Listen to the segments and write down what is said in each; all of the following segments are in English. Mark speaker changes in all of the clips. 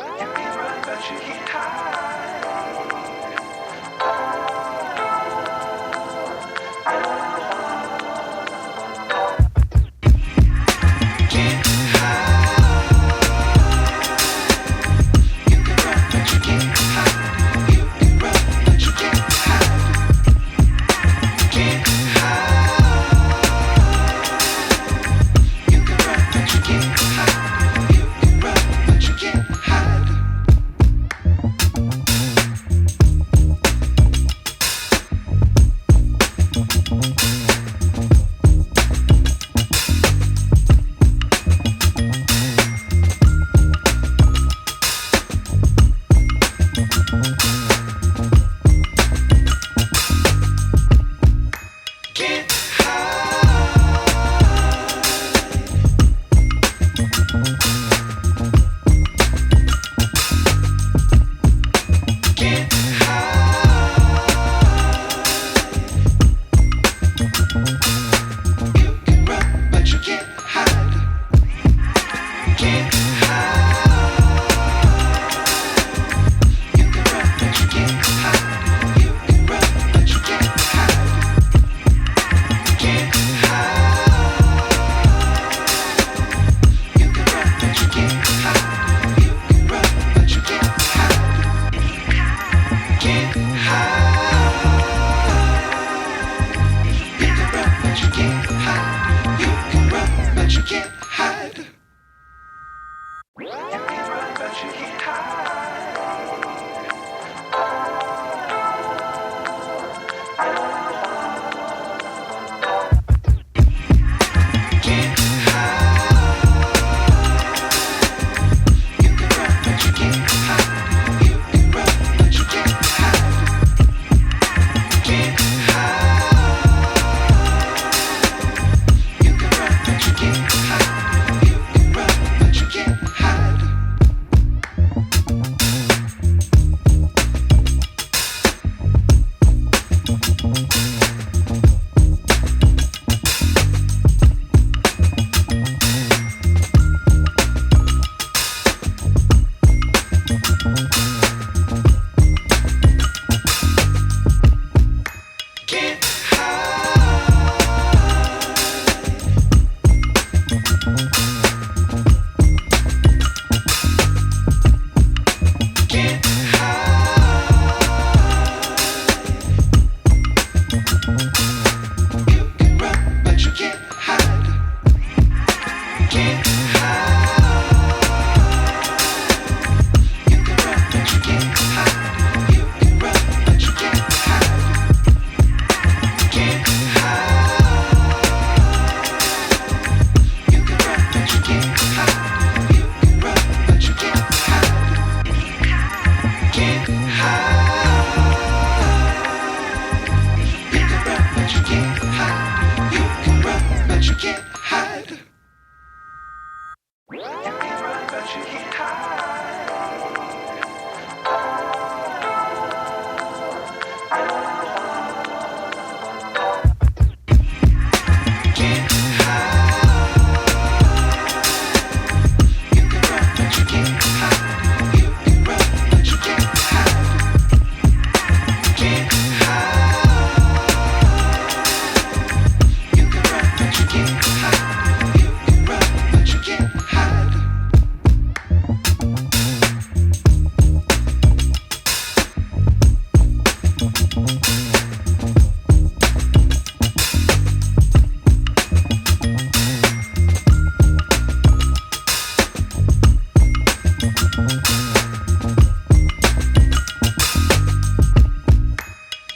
Speaker 1: You can run, but you can't hide. Can't hide. You can run, but you can't hide. You can run, but you can't hide. Can't hide. You can run, but you can't hide. You can run, but you can't hide. Can't hide. Can't hide. You can run, but you can't hide. Can't hide. You can run, but you can't hide. You can run, but you can't hide. Can't hide. You can run, but you can't hide. You can run, but you can't hide. Can't hide. You can run, but you can't hide. You can run, but you can't hide. You can run, but you can't hide. Can't hide. You can run, but you can't hide. You can run, but you can't hide. Can't hide. You can run, but you can't hide. You can run, but you can't hide. Can't hide. Can't hide. You can run, but you can't hide. Can't hide. You can run, but you can't hide. You can run, but you can't hide. Can't hide. You can run, but you can't hide. You can run, but you can't hide. Can't hide. You can run, but you can't hide. You can run, but you can't hide. You can run, but you can't hide. Can't hide. You can run, but you can't hide. You can run, but you can't hide. Can't hide. You can run, but you can't hide. You can run, but you can't hide.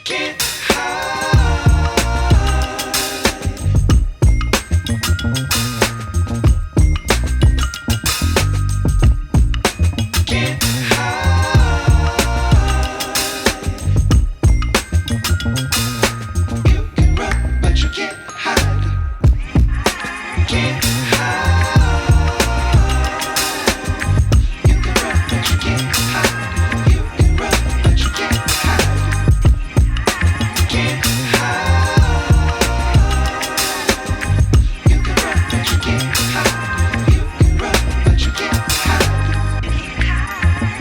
Speaker 1: Can't hide. Can't hide. You can run, but you can't hide. Can't hide. You can run, but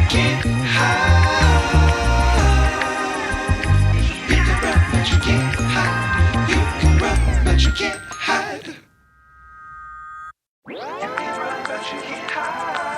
Speaker 1: can't hide. You can run, but you can't hide. You can run, but you can't hide. You can run, but you can't hide.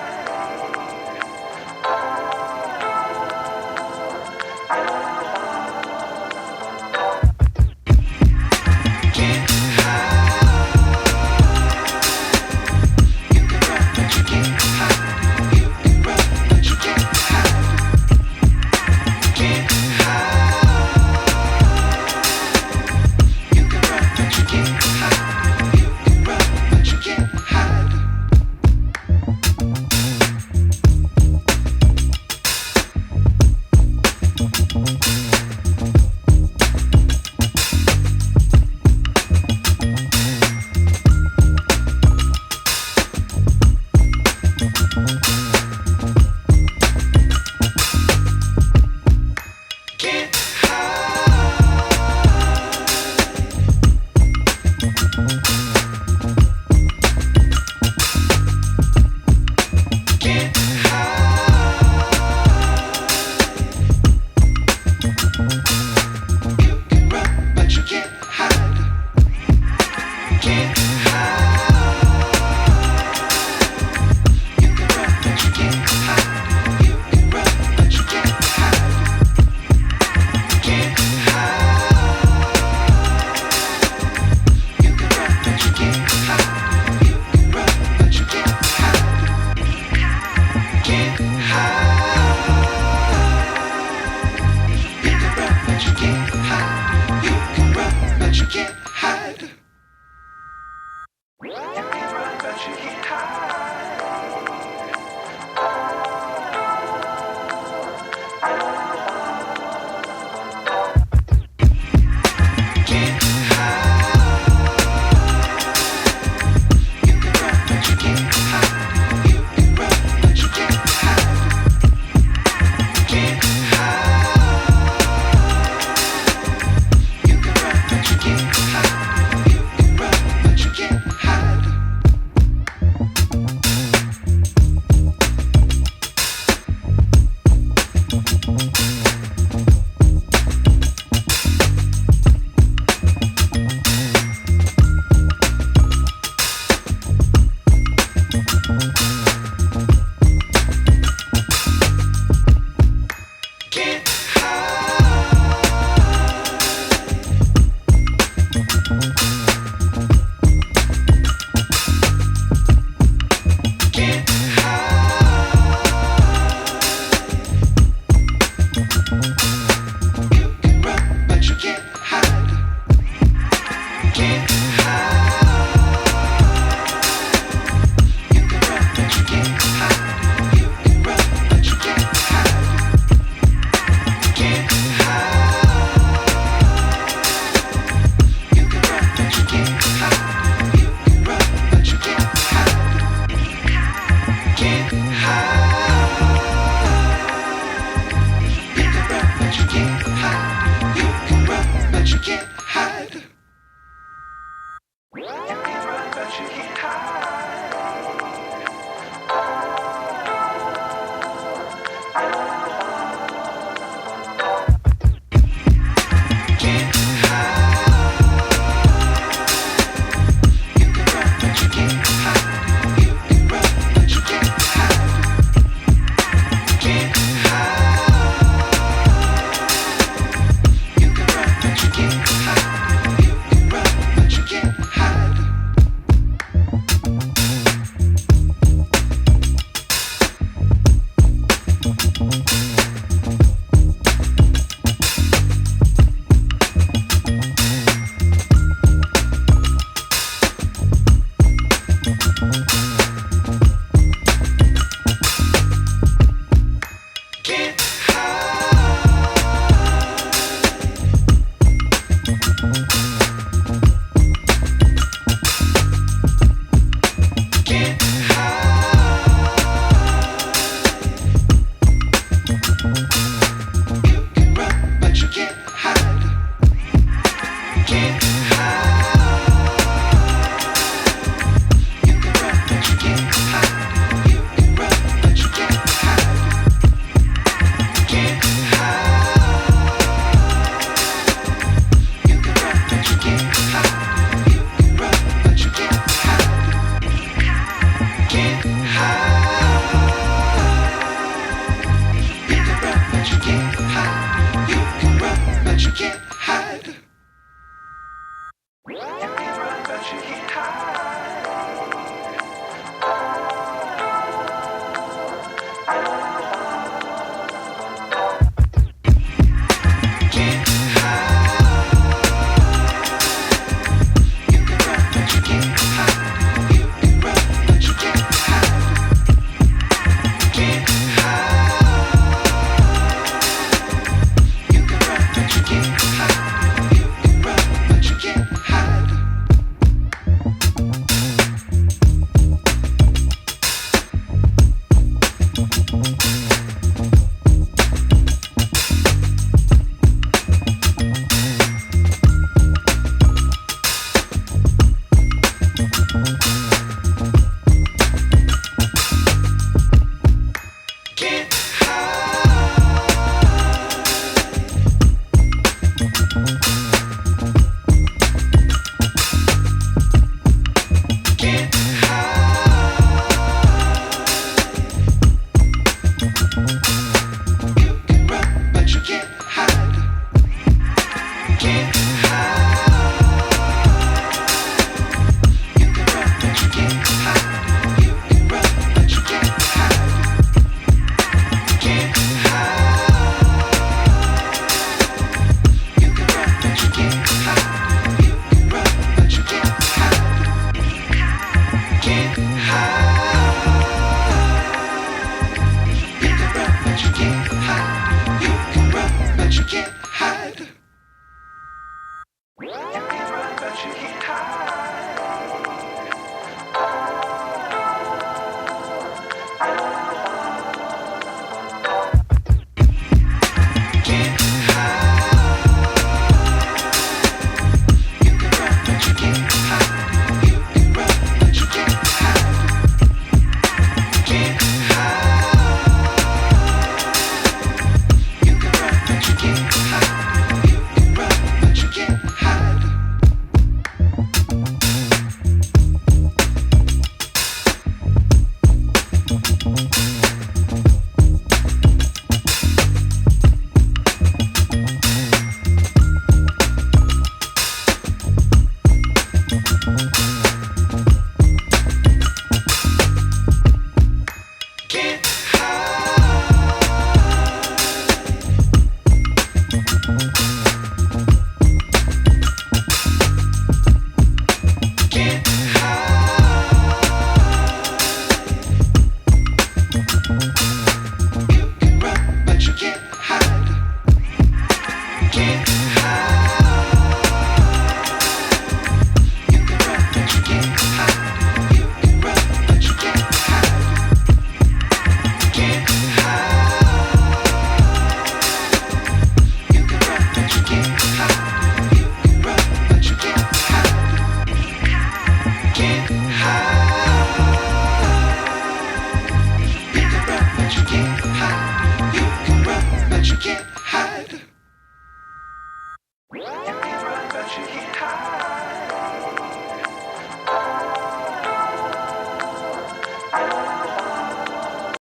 Speaker 1: can't hide. You can run, but you can't